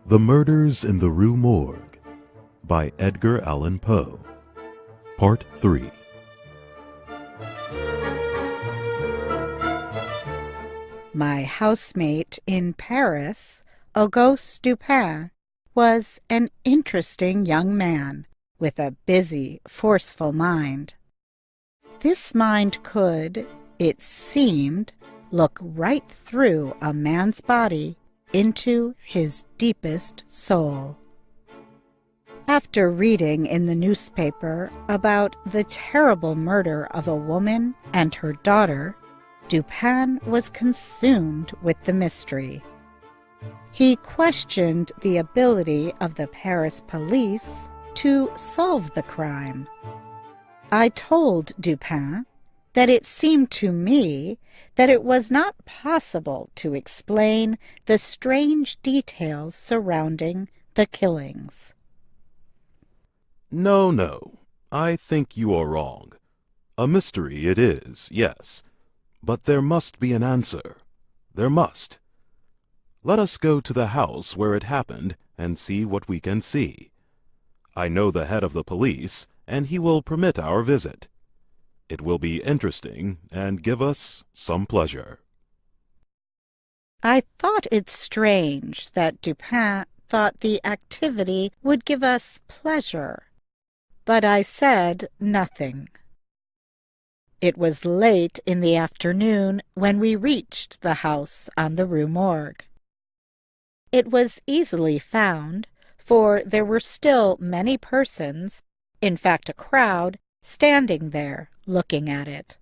The Murders in the Rue Morgue by Edgar Allan Poe. Part 3. My housemate in Paris, Auguste Dupin, was an interesting young man with a busy, forceful mind. This mind could, it seemed, look right through a man's body into his deepest soul. After reading in the newspaper about the terrible murder of a woman and her daughter, Dupin was consumed with the mystery. He questioned the ability of the Paris police to solve the crime. I told Dupin that it seemed to me that it was not possible to explain the strange details surrounding the killings. No, I think you are wrong. A mystery it is, yes, but there must be an answer. There must. Let us go to the house where it happened and see what we can see. I know the head of the police, and he will permit our visit. It will be interesting and give us some pleasure. I thought it strange that Dupin thought the activity would give us pleasure, but I said nothing. It was late in the afternoon when we reached the house on the Rue Morgue. It was easily found, for there were still many persons, in fact a crowd, standing there looking at it.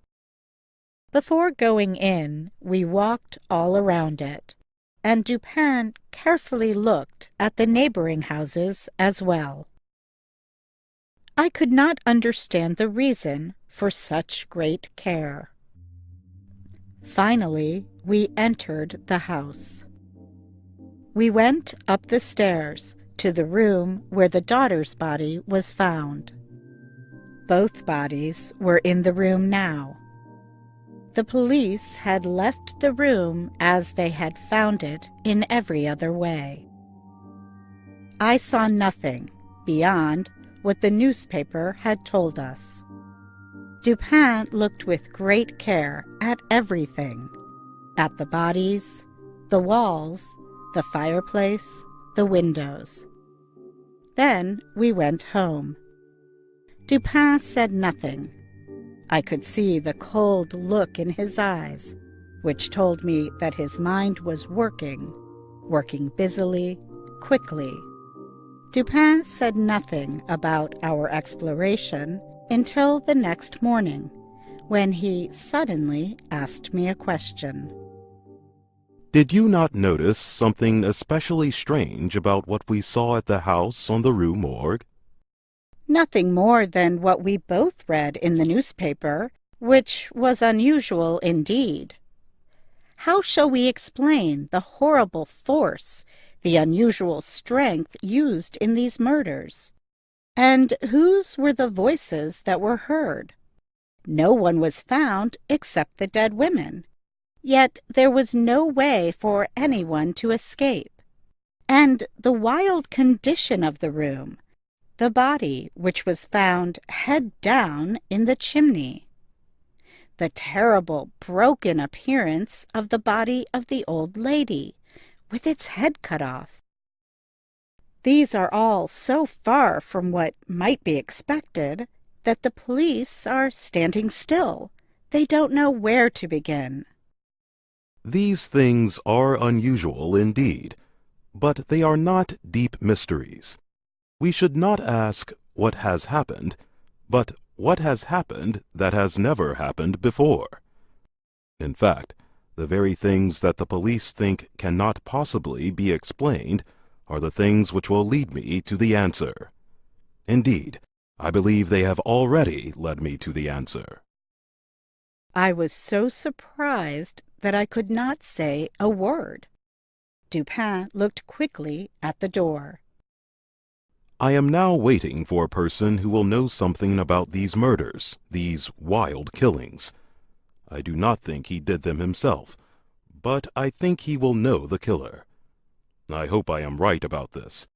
Before going in, we walked all around it, and Dupin carefully looked at the neighboring houses as well. I could not understand the reason for such great care. Finally, we entered the house. We went up the stairs to the room where the daughter's body was found. Both bodies were in the room now. The police had left the room as they had found it in every other way. I saw nothing beyond what the newspaper had told us. Dupin looked with great care at everything, at the bodies, the walls, the fireplace, the windows. Then we went home. Dupin said nothing. I could see the cold look in his eyes, which told me that his mind was working busily, quickly. Dupin said nothing about our exploration until the next morning, when he suddenly asked me a question. Did you not notice something especially strange about what we saw at the house on the Rue Morgue? Nothing more than what we both read in the newspaper, which was unusual indeed. How shall we explain the horrible force, the unusual strength used in these murders? And whose were the voices that were heard? No one was found except the dead women. Yet there was no way for anyone to escape. And the wild condition of the room, the body which was found head down in the chimney, the terrible broken appearance of the body of the old lady, with its head cut off. These are all so far from what might be expected that the police are standing still. They don't know where to begin. These things are unusual indeed, but they are not deep mysteries. We should not ask what has happened, but what has happened that has never happened before. In fact, the very things that the police think cannot possibly be explained are the things which will lead me to the answer. Indeed, I believe they have already led me to the answer. I was so surprised that I could not say a word. Dupin looked quickly at the door. I am now waiting for a person who will know something about these murders, these wild killings. I do not think he did them himself, but I think he will know the killer. I hope I am right about this.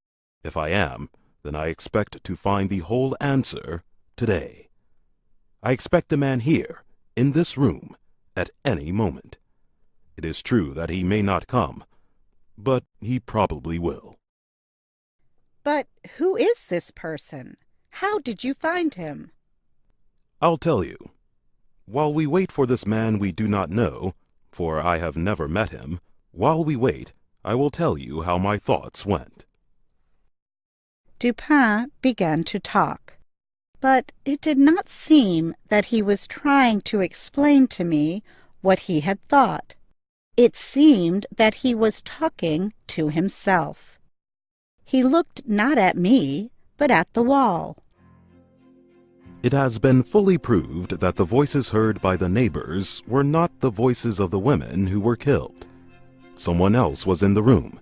If I am, then I expect to find the whole answer today. I expect the man here, in this room, at any moment. It is true that he may not come, but he probably will. But who is this person? How did you find him? I'll tell you. While we wait for this man we do not know, for I have never met him, while we wait, I will tell you how my thoughts went. Dupin began to talk, but it did not seem that he was trying to explain to me what he had thought. It seemed that he was talking to himself. He looked not at me, but at the wall. It has been fully proved that the voices heard by the neighbors were not the voices of the women who were killed. Someone else was in the room.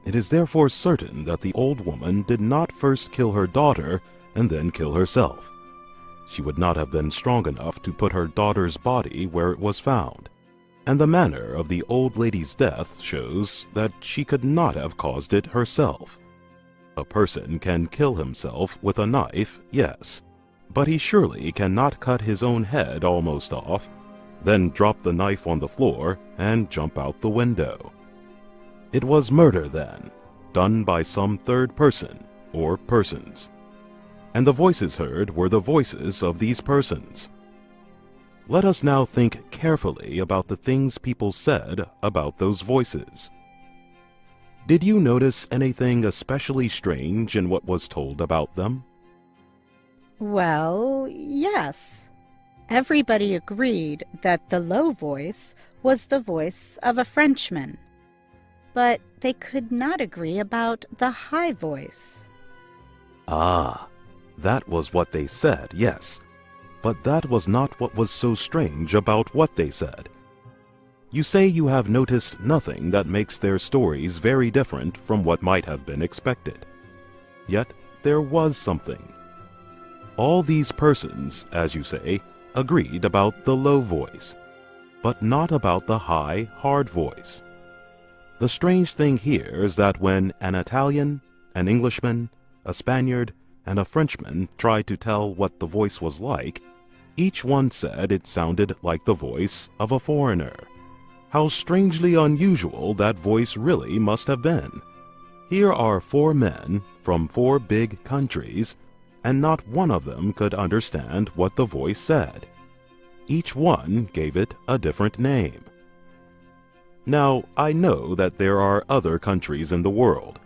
It is therefore certain that the old woman did not first kill her daughter and then kill herself. She would not have been strong enough to put her daughter's body where it was found, and the manner of the old lady's death shows that she could not have caused it herself. A person can kill himself with a knife, yes, but he surely cannot cut his own head almost off, then drop the knife on the floor and jump out the window. It was murder, then, done by some third person or persons, and the voices heard were the voices of these persons. Let us now think carefully about the things people said about those voices. Did you notice anything especially strange in what was told about them? Well, yes. Everybody agreed that the low voice was the voice of a Frenchman, but they could not agree about the high voice. Ah, that was what they said, yes. But that was not what was so strange about what they said. You say you have noticed nothing that makes their stories very different from what might have been expected. Yet there was something. All these persons, as you say, agreed about the low voice, but not about the high, hard voice. The strange thing here is that when an Italian, an Englishman, a Spaniard, and a Frenchman tried to tell what the voice was like, each one said it sounded like the voice of a foreigner. How strangely unusual that voice really must have been. Here are 4 men from 4 big countries, and not one of them could understand what the voice said. Each one gave it a different name. Now, I know that there are other countries in the world.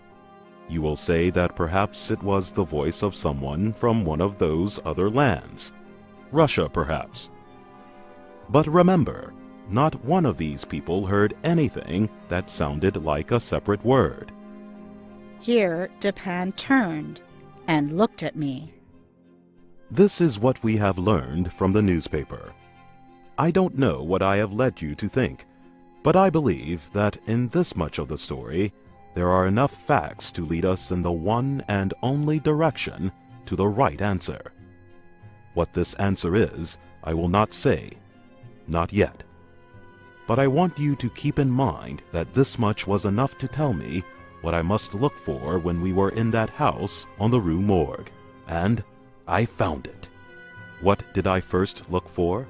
You will say that perhaps it was the voice of someone from one of those other lands. Russia, perhaps. But remember, not one of these people heard anything that sounded like a separate word. Here Dupin turned and looked at me. This is what we have learned from the newspaper. I don't know what I have led you to think, but I believe that in this much of the story, there are enough facts to lead us in the one and only direction to the right answer. What this answer is, I will not say, not yet. But I want you to keep in mind that this much was enough to tell me what I must look for when we were in that house on the Rue Morgue. And I found it. What did I first look for?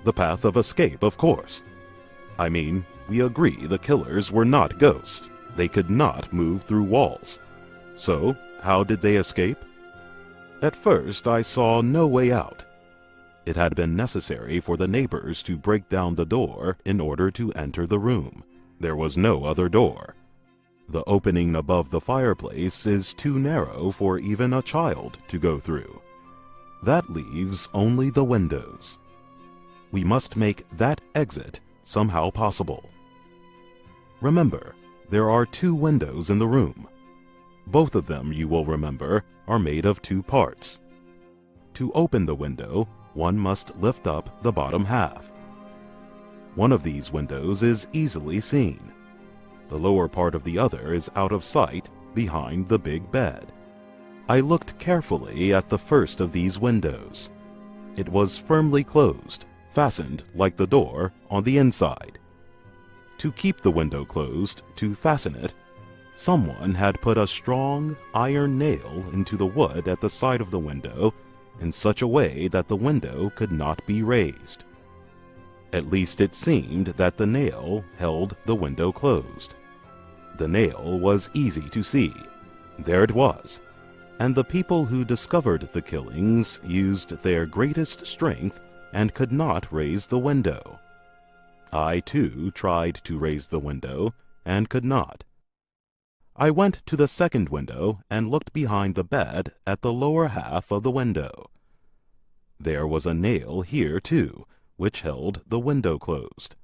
The path of escape, of course. I mean, we agree the killers were not ghosts. They could not move through walls. So, how did they escape? At first, I saw no way out. It had been necessary for the neighbors to break down the door in order to enter the room. There was no other door. The opening above the fireplace is too narrow for even a child to go through. That leaves only the windows. We must make that exit somehow possible. Remember, there are 2 windows in the room. Both of them, you will remember, are made of 2 parts. To open the window, one must lift up the bottom half. One of these windows is easily seen. The lower part of the other is out of sight behind the big bed. I looked carefully at the first of these windows. It was firmly closed, fastened like the door on the inside. To keep the window closed, to fasten it, Someone had put a strong iron nail into the wood at the side of the window in such a way that the window could not be raised. At least it seemed that the nail held the window closed. The nail was easy to see. There it was, and the people who discovered the killings used their greatest strength and could not raise the window. I, too, tried to raise the window and could not. I went to the second window and looked behind the bed at the lower half of the window. There was a nail here, too, which held the window closed.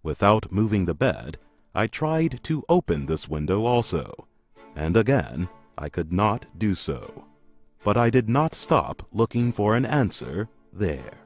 Without moving the bed, I tried to open this window also, and again I could not do so. But I did not stop looking for an answer there.